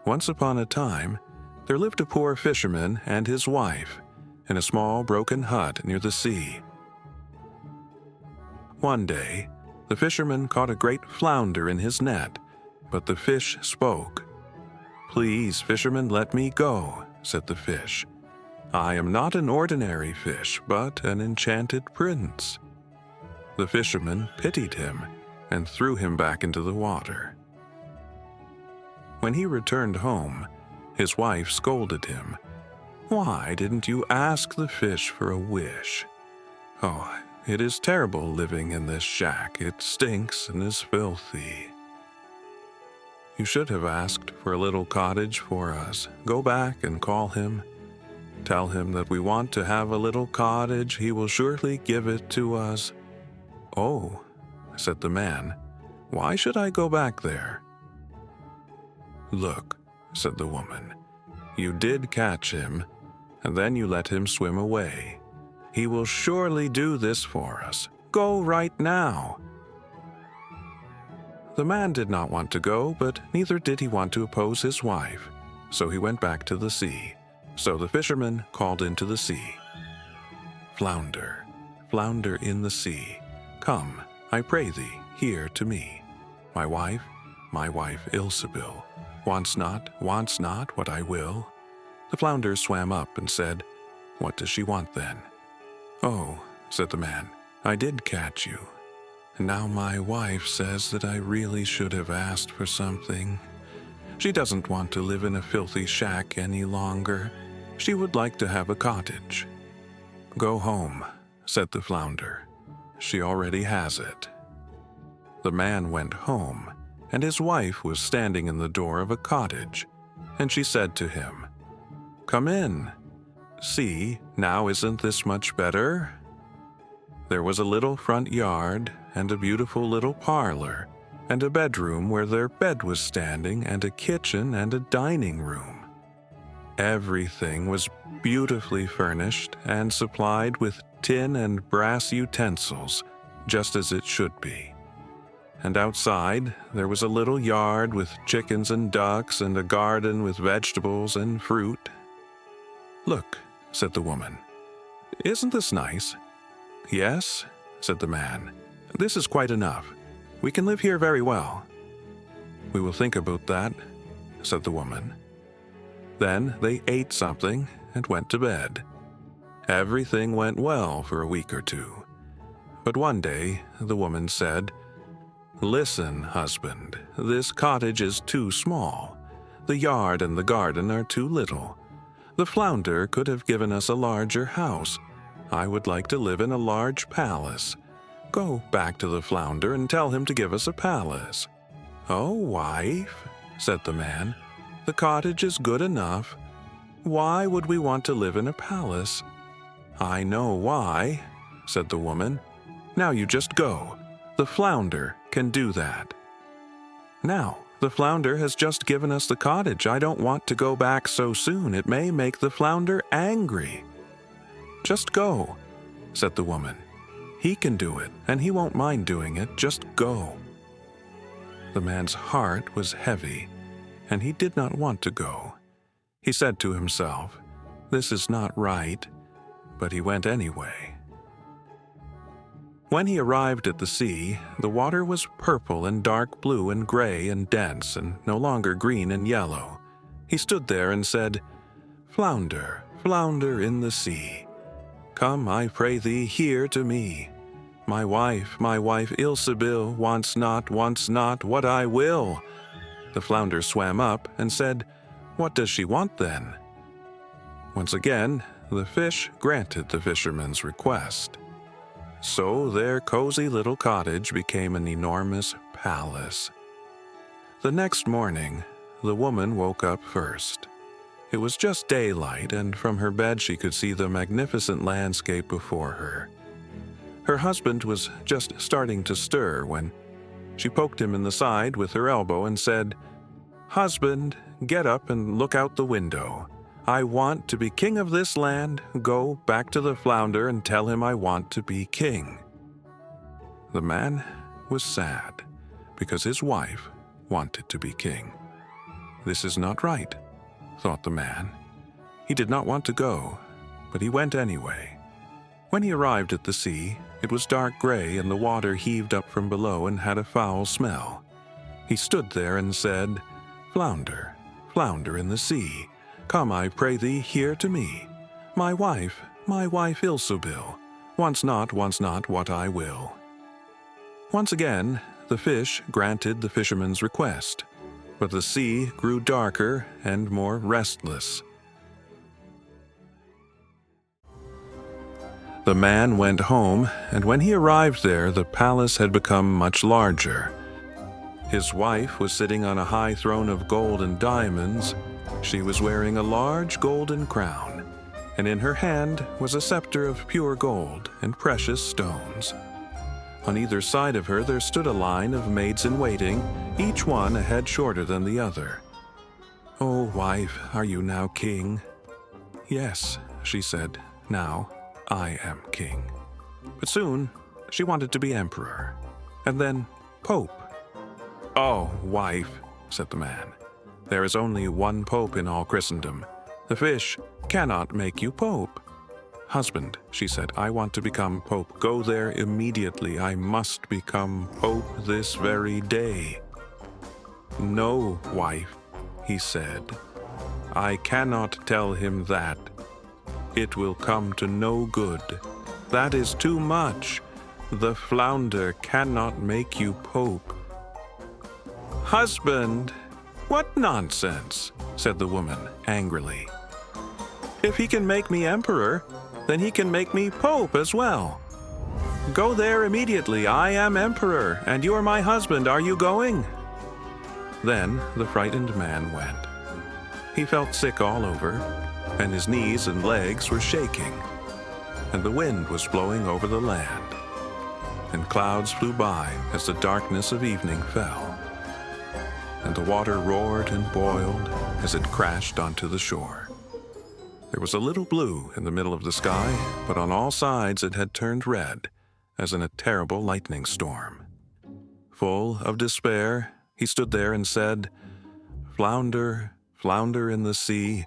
Once upon a time, there lived a poor fisherman and his wife in a small broken hut near the sea. One day, the fisherman caught a great flounder in his net, but the fish spoke. "Please, fisherman, let me go," said the fish. "I am not an ordinary fish, but an enchanted prince." The fisherman pitied him and threw him back into the water. When he returned home, his wife scolded him. "Why didn't you ask the fish for a wish? Oh, it is terrible living in this shack. It stinks and is filthy. You should have asked for a little cottage for us. Go back and call him. Tell him that we want to have a little cottage. He will surely give it to us." "Oh," said the man, "why should I go back there?" "Look," said the woman, "you did catch him, and then you let him swim away. He will surely do this for us. Go right now." The man did not want to go, but neither did he want to oppose his wife, so he went back to the sea. So the fisherman called into the sea, "Flounder, flounder in the sea, come, I pray thee, here to me. My wife Ilsebil, wants not what I will." The flounder swam up and said, "What does she want then?" "Oh," said the man, "I did catch you. And now my wife says that I really should have asked for something. She doesn't want to live in a filthy shack any longer. She would like to have a cottage." "Go home," said the flounder. "She already has it." The man went home, and his wife was standing in the door of a cottage, and she said to him, "Come in. See, now isn't this much better?" There was a little front yard, and a beautiful little parlor, and a bedroom where their bed was standing, and a kitchen and a dining room. Everything was beautifully furnished and supplied with tin and brass utensils, just as it should be. And outside, there was a little yard with chickens and ducks and a garden with vegetables and fruit. "Look," said the woman, "isn't this nice?" "Yes," said the man, "this is quite enough. We can live here very well." "We will think about that," said the woman. Then they ate something and went to bed. Everything went well for a week or two. But one day the woman said, "Listen, husband, this cottage is too small. The yard and the garden are too little. The flounder could have given us a larger house. I would like to live in a large palace. Go back to the flounder and tell him to give us a palace." "Oh, wife," said the man, "the cottage is good enough. Why would we want to live in a palace?" "I know why," said the woman. "Now you just go. The flounder can do that." "Now, the flounder has just given us the cottage. I don't want to go back so soon. It may make the flounder angry." "Just go," said the woman. "He can do it, and he won't mind doing it. Just go." The man's heart was heavy, and he did not want to go. He said to himself, "This is not right," but he went anyway. When he arrived at the sea, the water was purple and dark blue and gray and dense and no longer green and yellow. He stood there and said, "Flounder, flounder in the sea, come, I pray thee, here to me. My wife Ilsebil wants not what I will." The flounder swam up and said, "What does she want then?" Once again, the fish granted the fisherman's request. So their cozy little cottage became an enormous palace. The next morning, the woman woke up first. It was just daylight, and from her bed she could see the magnificent landscape before her. Her husband was just starting to stir when she poked him in the side with her elbow and said, "Husband, get up and look out the window. I want to be king of this land. Go back to the flounder and tell him I want to be king." The man was sad because his wife wanted to be king. "This is not right," thought the man. He did not want to go, but he went anyway. When he arrived at the sea, it was dark gray and the water heaved up from below and had a foul smell. He stood there and said, "Flounder, flounder in the sea, come, I pray thee, here to me. My wife Ilsebil, wants not what I will." Once again, the fish granted the fisherman's request, but the sea grew darker and more restless. The man went home, and when he arrived there, the palace had become much larger. His wife was sitting on a high throne of gold and diamonds. She was wearing a large golden crown, and in her hand was a scepter of pure gold and precious stones. On either side of her there stood a line of maids-in-waiting, each one a head shorter than the other. "Oh, wife, are you now king?" "Yes," she said, "now I am king." But soon she wanted to be emperor, and then pope. "Oh, wife," said the man, "there is only one pope in all Christendom. The fish cannot make you pope." "Husband," she said, "I want to become pope. Go there immediately. I must become pope this very day." "No, wife," he said, "I cannot tell him that. It will come to no good. That is too much. The flounder cannot make you pope." "Husband, what nonsense," said the woman angrily. "If he can make me emperor, then he can make me pope as well. Go there immediately. I am emperor, and you are my husband. Are you going?" Then the frightened man went. He felt sick all over, and his knees and legs were shaking, and the wind was blowing over the land, and clouds flew by as the darkness of evening fell, and the water roared and boiled as it crashed onto the shore. There was a little blue in the middle of the sky, but on all sides it had turned red, as in a terrible lightning storm. Full of despair, he stood there and said, "Flounder, flounder in the sea,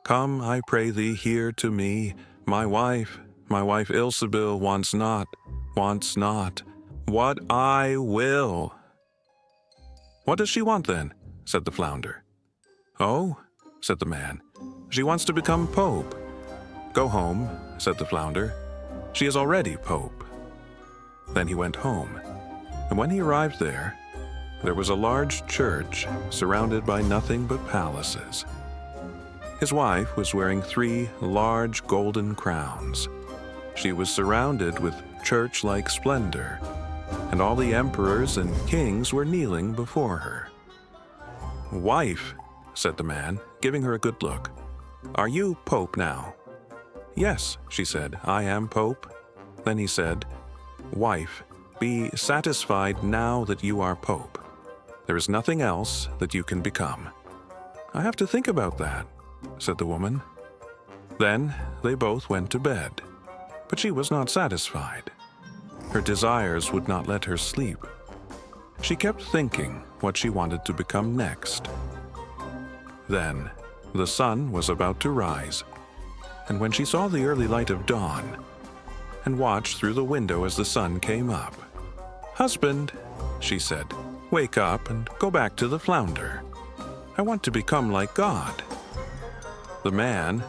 come, I pray thee, here to me. My wife Ilsebil wants not what I will." "What does she want then?" said the flounder. "Oh," said the man, "she wants to become pope." "Go home," said the flounder. "She is already pope." Then he went home, and when he arrived there was a large church surrounded by nothing but palaces. His wife was wearing 3 large golden crowns. She was surrounded with church-like splendor, and all the emperors and kings were kneeling before her. "Wife," said the man, giving her a good look, "are you pope now?" "Yes," she said, "I am pope." Then he said, "Wife, be satisfied now that you are pope. There is nothing else that you can become." "I have to think about that," said the woman. Then they both went to bed, but she was not satisfied. Her desires would not let her sleep. She kept thinking what she wanted to become next. Then the sun was about to rise, and when she saw the early light of dawn, and watched through the window as the sun came up, "Husband," she said, "wake up and go back to the flounder. I want to become like God." The man,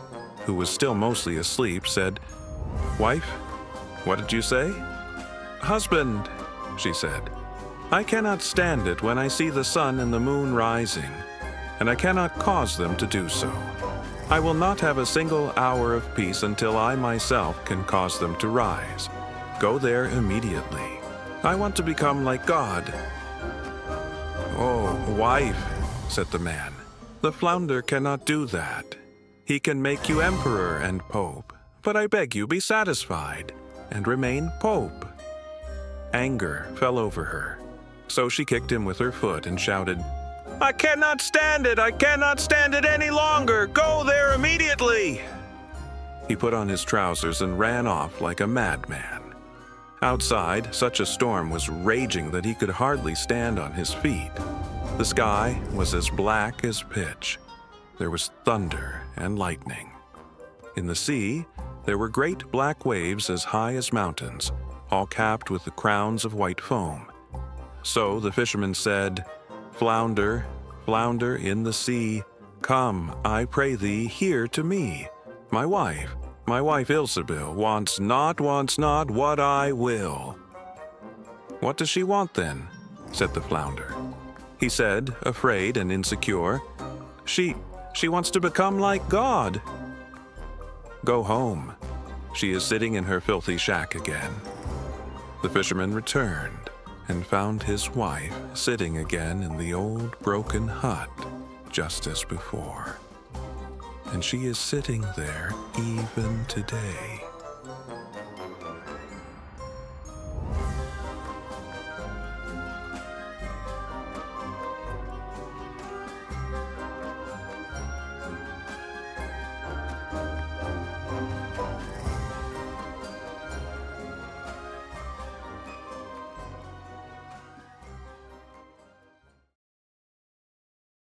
who was still mostly asleep, said, "Wife, what did you say?" "Husband," she said, "I cannot stand it when I see the sun and the moon rising, and I cannot cause them to do so. I will not have a single hour of peace until I myself can cause them to rise. Go there immediately. I want to become like God." "Oh, wife," said the man, "the flounder cannot do that. He can make you emperor and pope, but I beg you be satisfied and remain pope." Anger fell over her, so she kicked him with her foot and shouted, "I cannot stand it! I cannot stand it any longer! Go there immediately!" He put on his trousers and ran off like a madman. Outside, such a storm was raging that he could hardly stand on his feet. The sky was as black as pitch. There was thunder and lightning. In the sea, there were great black waves as high as mountains, all capped with the crowns of white foam. So the fisherman said, "Flounder, flounder in the sea, come, I pray thee, here to me. My wife Ilsebil wants not what I will." "What does she want then?" said the flounder. He said, afraid and insecure, She wants to become like God." "Go home. She is sitting in her filthy shack again." The fisherman returned and found his wife sitting again in the old broken hut, just as before. And she is sitting there even today.